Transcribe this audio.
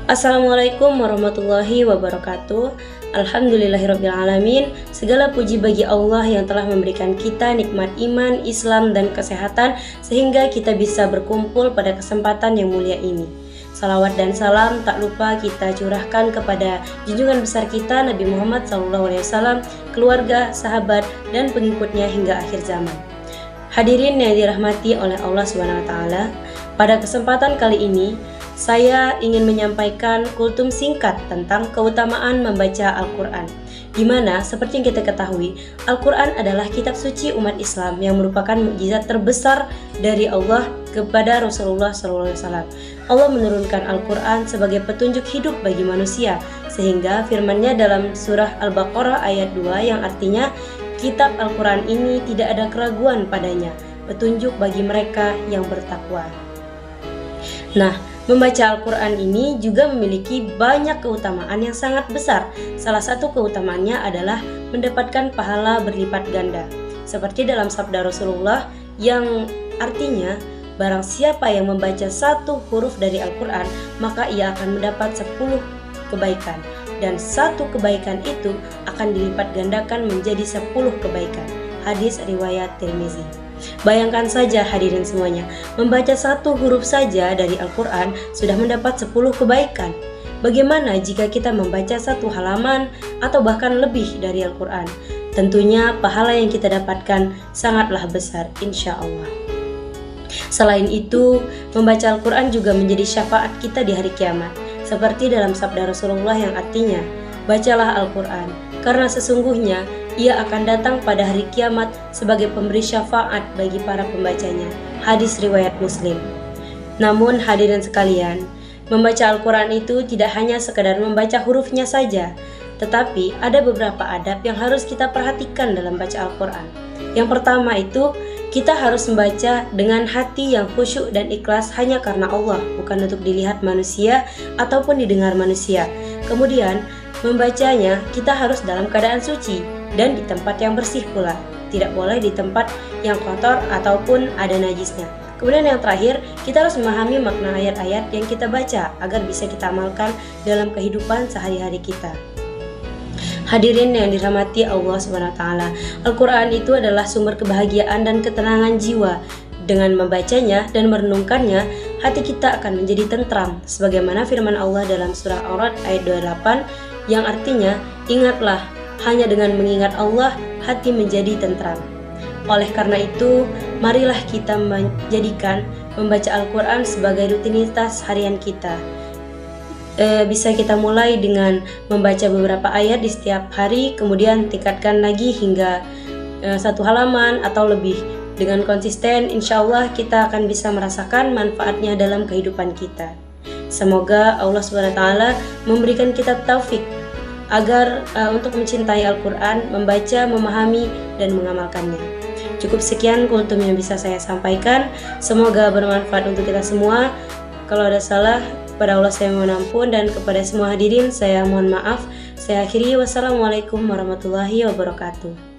Assalamualaikum warahmatullahi wabarakatuh. Alhamdulillahirrabbilalamin. Segala puji bagi Allah yang telah memberikan kita nikmat iman, Islam, dan kesehatan sehingga kita bisa berkumpul pada kesempatan yang mulia ini. Salawat dan salam tak lupa kita curahkan kepada junjungan besar kita Nabi Muhammad SAW, keluarga, sahabat, dan pengikutnya hingga akhir zaman. Hadirin yang dirahmati oleh Allah SWT, pada kesempatan kali ini saya ingin menyampaikan kultum singkat tentang keutamaan membaca Al-Quran, di mana seperti yang kita ketahui, Al-Quran adalah kitab suci umat Islam yang merupakan mukjizat terbesar dari Allah kepada Rasulullah SAW. Allah menurunkan Al-Quran sebagai petunjuk hidup bagi manusia, sehingga firman-Nya dalam surah Al-Baqarah ayat 2 yang artinya, kitab Al-Quran ini tidak ada keraguan padanya, petunjuk bagi mereka yang bertakwa. Nah, membaca Al-Quran ini juga memiliki banyak keutamaan yang sangat besar. Salah satu keutamaannya adalah mendapatkan pahala berlipat ganda. Seperti dalam sabda Rasulullah yang artinya, barang siapa yang membaca satu huruf dari Al-Quran, maka ia akan mendapat 10 kebaikan. Dan satu kebaikan itu akan dilipat gandakan menjadi 10 kebaikan. Hadis riwayat Tirmizi. Bayangkan saja hadirin semuanya, membaca satu huruf saja dari Al-Quran sudah mendapat 10 kebaikan. Bagaimana jika kita membaca satu halaman atau bahkan lebih dari Al-Quran? Tentunya pahala yang kita dapatkan sangatlah besar insya Allah. Selain itu, membaca Al-Quran juga menjadi syafaat kita di hari kiamat. Seperti dalam sabda Rasulullah yang artinya, bacalah Al-Quran, karena sesungguhnya ia akan datang pada hari kiamat sebagai pemberi syafaat bagi para pembacanya. Hadis riwayat Muslim. Namun hadirin sekalian, membaca Al-Quran itu tidak hanya sekadar membaca hurufnya saja, tetapi ada beberapa adab yang harus kita perhatikan dalam baca Al-Quran. Yang pertama itu, kita harus membaca dengan hati yang khusyuk dan ikhlas hanya karena Allah, bukan untuk dilihat manusia ataupun didengar manusia. Kemudian, membacanya kita harus dalam keadaan suci dan di tempat yang bersih pula, tidak boleh di tempat yang kotor ataupun ada najisnya. Kemudian yang terakhir, kita harus memahami makna ayat-ayat yang kita baca agar bisa kita amalkan dalam kehidupan sehari-hari kita. Hadirin yang dirahmati Allah SWT, Al-Quran itu adalah sumber kebahagiaan dan ketenangan jiwa. Dengan membacanya dan merenungkannya, hati kita akan menjadi tentram, sebagaimana firman Allah dalam surah Ar-Ra'd ayat 28 yang artinya, ingatlah, hanya dengan mengingat Allah, hati menjadi tentram. Oleh karena itu, marilah kita menjadikan membaca Al-Quran sebagai rutinitas harian kita. Bisa kita mulai dengan membaca beberapa ayat di setiap hari, kemudian tingkatkan lagi hingga 1 halaman atau lebih. Dengan konsisten, insya Allah kita akan bisa merasakan manfaatnya dalam kehidupan kita. Semoga Allah SWT memberikan kita taufik agar untuk mencintai Al-Quran, membaca, memahami, dan mengamalkannya. Cukup sekian kultum yang bisa saya sampaikan. Semoga bermanfaat untuk kita semua. Kalau ada salah, kepada Allah saya mohon ampun, dan kepada semua hadirin saya mohon maaf. Saya akhiri, wassalamualaikum warahmatullahi wabarakatuh.